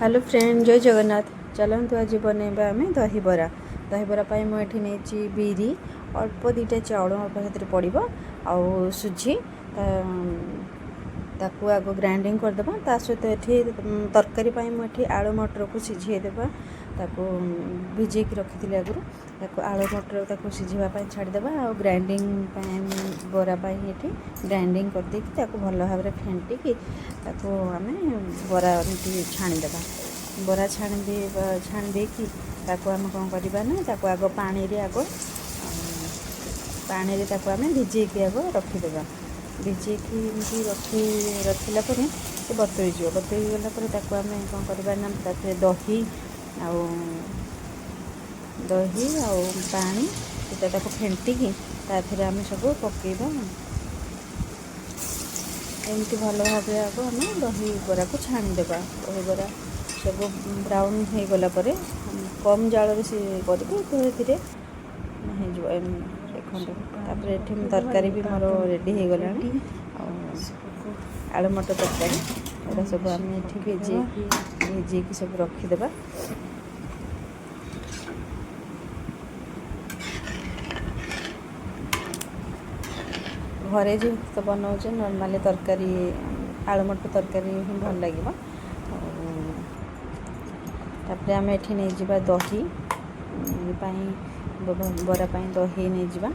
Hello friend, जय जगन्नाथ। चलतु आज बनैबा आम दहीबरा। दहीबरा मुझे नहीं बिरी अल्प दीटा चाउल अल्प पड़ो आउ सुजी ताकू आग ग्राइंडिंग करदे ता सहित ये तरकारी मुझे आलू मटर को सिझेदेवा ताकू भिजेक रखी आगु ताकू आलू मटर सिझापी छाड़दे आ ग्राइंडिंग बरा ये ग्राइंडिंग करदे भल भाव में फेंटिकी आम बरा छाणीदे बरा छाणी कि आम कौन करवा ना आग पानी आग पानी आम भिजेकी आग रखीदे भिजेकी रखिला से बतई गला आम कौन करवा ना दही दही पानी से फेंटिकी आम सब पकईबा एमती भल भाव आग आम दही बरा को छाणीदेवा दही बरा सब ब्राउन हो गला कम जाल से करें धीरे धीरे देखते ये तरकारी भी मोर रेडी हो गला आलू मटर तरकारी एटा सब आम ये भिजेकी सब रखीदे घरे जो तो बनाऊे नॉर्मली तरकारी आलू मटर तरकारी ही भल लगे तापर आम ये नहीं जावा दही बरा दही नहीं जावा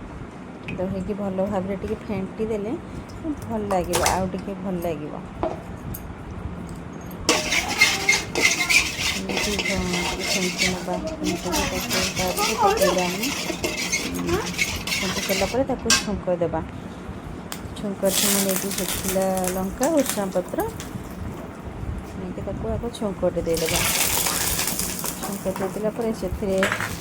दही की भल भाव में टी फेंटी देले भल लगे आउ टे भल लगे फेंटी ना फेंटी सारापर छुंक देवा छुंक नहीं शुखिला लंका भुसुंगा पत्र नहीं आग छुंकटे देदेबा छुंक देदेला से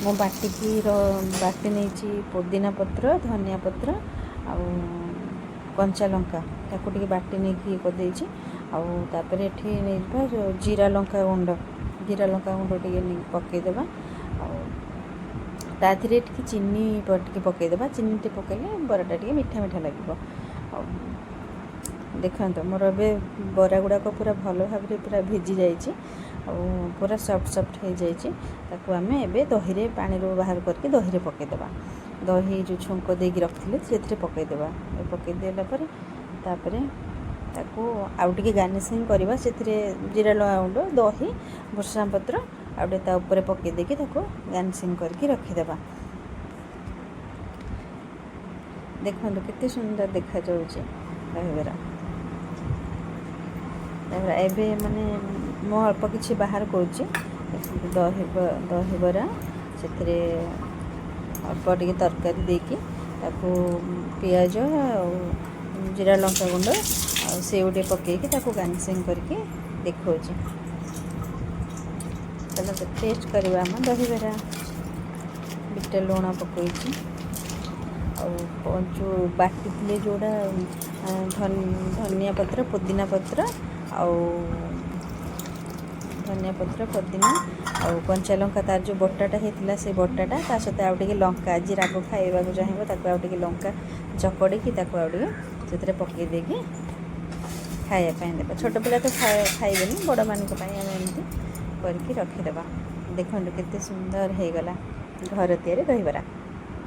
मो बाटिकी बाटी नहीं पुदीना पत्र धनिया पत्र आ कंचा लंका ताकू बाटी नहीं करदे आपर ये जो जीरा लंका गुंड टे पकईदेवा ताधीरे चीनी पकईदेवा चीनी टे पकईले बराटा टे मीठा मीठा लगे देखो मोर ए बरा गुड़ाक पूरा भल भाव में पूरा भिजी जाइए पूरा सफ्ट सफ्ट हो जाइए आम ए दही पानी बाहर करके दही पकईदेवा दही जो छुंक देकी रखी से पकईदेवा पकईदेलापर आउ टे गार्निशिंग करवा से जीरा लगा गुंड दही भुसुंगा पत्र आउे पकई देकी गार्निशिंग करके रखीदेवा देखो केते सुंदर देखा जाउछे दहीबरा एबे माने मो अल्प किछि बाहर करूची दहीबरा से अल्प टे तरकारी देकी पियाज जीरा लंका गुंड सेव टे पकईकी गार्निशिंग करके देखा चलो टेस्ट करवा आम दहीबरा बिटे लुण पकई जो बाटी जोड़ा धनिया पत्र पुदीना पत्र धनिया पत्र पुदीना कंचा लंका तार जो बटाटा होता से बटाटा ता सहित आउ टे लंका जी राग खाइबा चाहिए आउ टे लंका चकड़िकी से पकई देकी खायापी देवा छोट पिला तो खाइबेनि बड़ मान एमती करके रखीदे देखो केते सुंदर हो गला घर तैयारी दहीबरा।